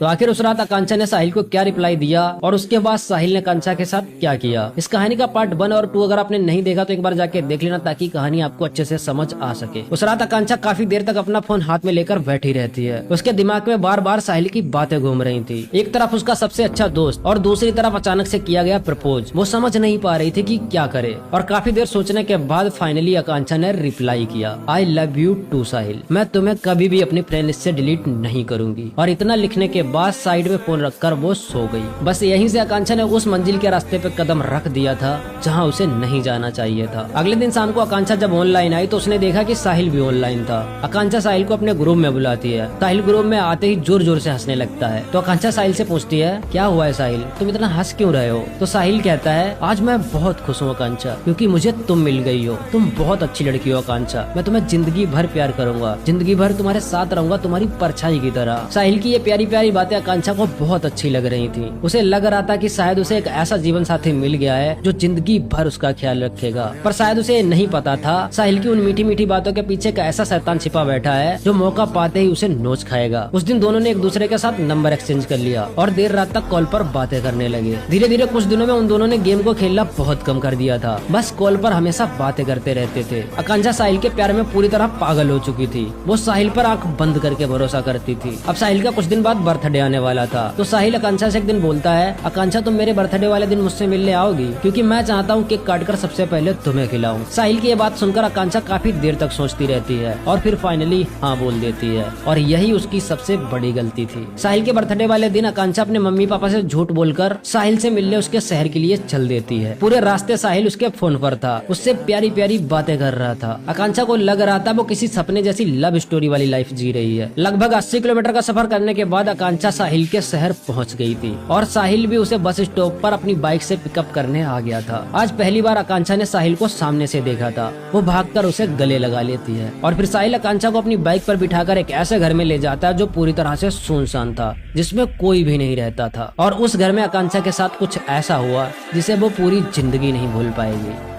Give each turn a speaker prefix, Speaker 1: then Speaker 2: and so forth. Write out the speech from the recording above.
Speaker 1: तो आखिर उस रात आकांक्षा ने साहिल को क्या रिप्लाई दिया और उसके बाद साहिल ने आकांक्षा के साथ क्या किया, इस कहानी का पार्ट 1 और 2 अगर आपने नहीं देखा तो एक बार जाके देख लेना ताकि कहानी आपको अच्छे से समझ आ सके। उस रात आकांक्षा काफी देर तक अपना फोन हाथ में लेकर बैठी रहती है। उसके दिमाग में बार बार साहिल की बातें घूम रही थी। एक तरफ उसका सबसे अच्छा दोस्त और दूसरी तरफ अचानक से किया गया प्रपोज। वो समझ नहीं पा रही थी कि क्या करे और काफी देर सोचने के बाद फाइनली आकांक्षा ने रिप्लाई किया, आई लव यू टू साहिल, मैं तुम्हें कभी भी अपनी फ्रेंड लिस्ट से डिलीट नहीं करूंगी। और इतना लिखने के बाद साइड में फोन रखकर वो सो गई। बस यहीं से आकांक्षा ने उस मंजिल के रास्ते पे कदम रख दिया था जहाँ उसे नहीं जाना चाहिए था। अगले दिन शाम को आकांक्षा जब ऑनलाइन आई तो उसने देखा कि साहिल भी ऑनलाइन था। आकांक्षा साहिल को अपने ग्रुप में बुलाती है। साहिल ग्रुप में आते ही जोर जोर से हंसने लगता है। तो आकांक्षा साहिल से पूछती है, क्या हुआ है साहिल, तुम इतना हंस क्यों रहे हो? तो साहिल कहता है, आज मैं बहुत खुश हूँ आकांक्षा, क्योंकि मुझे तुम मिल गई हो। तुम बहुत अच्छी लड़की हो आकांक्षा, मैं तुम्हें जिंदगी भर प्यार करूंगा, जिंदगी भर तुम्हारे साथ रहूंगा, तुम्हारी परछाई की तरह। साहिल की ये प्यारी प्यारी बातें आकांक्षा को बहुत अच्छी लग रही थी। उसे लग रहा था कि शायद उसे एक ऐसा जीवन साथी मिल गया है जो जिंदगी भर उसका ख्याल रखेगा। पर शायद उसे नहीं पता था साहिल की उन मीठी मीठी बातों के पीछे एक ऐसा शैतान छिपा बैठा है जो मौका पाते ही उसे नोच खाएगा। उस दिन दोनों ने एक दूसरे के साथ नंबर एक्सचेंज कर लिया और देर रात तक कॉल पर बातें करने लगे। धीरे धीरे कुछ दिनों में उन दोनों ने गेम को खेलना बहुत कम कर दिया था। बस कॉल पर हमेशा बातें करते रहते थे। आकांक्षा साहिल के प्यार में पूरी तरह पागल हो चुकी थी। वो साहिल पर आंख बंद करके भरोसा करती थी। अब साहिल का कुछ दिन बाद बर्थडे आने वाला था तो साहिल आकांक्षा से एक दिन बोलता है, आकांक्षा तुम मेरे बर्थडे वाले दिन मुझसे मिलने आओगी, क्योंकि मैं चाहता हूँ केक काटकर सबसे पहले तुम्हें खिलाऊं। साहिल की ये बात सुनकर आकांक्षा काफी देर तक सोचती रहती है और फिर फाइनली हाँ बोल देती है। और यही उसकी सबसे बड़ी गलती थी। साहिल के बर्थडे वाले दिन आकांक्षा अपने मम्मी पापा से झूठ बोलकर साहिल से मिलने उसके शहर के लिए चल देती है। पूरे रास्ते साहिल उसके फोन पर था, उससे प्यारी प्यारी बातें कर रहा था। आकांक्षा को लग रहा था वो किसी सपने जैसी लव स्टोरी वाली लाइफ जी रही है। लगभग 80 किलोमीटर का सफर करने के बाद आकांक्षा साहिल के शहर पहुंच गई थी और साहिल भी उसे बस स्टॉप पर अपनी बाइक से पिकअप करने आ गया था। आज पहली बार आकांक्षा ने साहिल को सामने से देखा था। वो भागकर उसे गले लगा लेती है और फिर साहिल आकांक्षा को अपनी बाइक पर बिठाकर एक ऐसे घर में ले जाता है जो पूरी तरह से सुनसान था, जिसमें कोई भी नहीं रहता था। और उस घर में आकांक्षा के साथ कुछ ऐसा हुआ जिसे वो पूरी जिंदगी नहीं भूल पाएगी।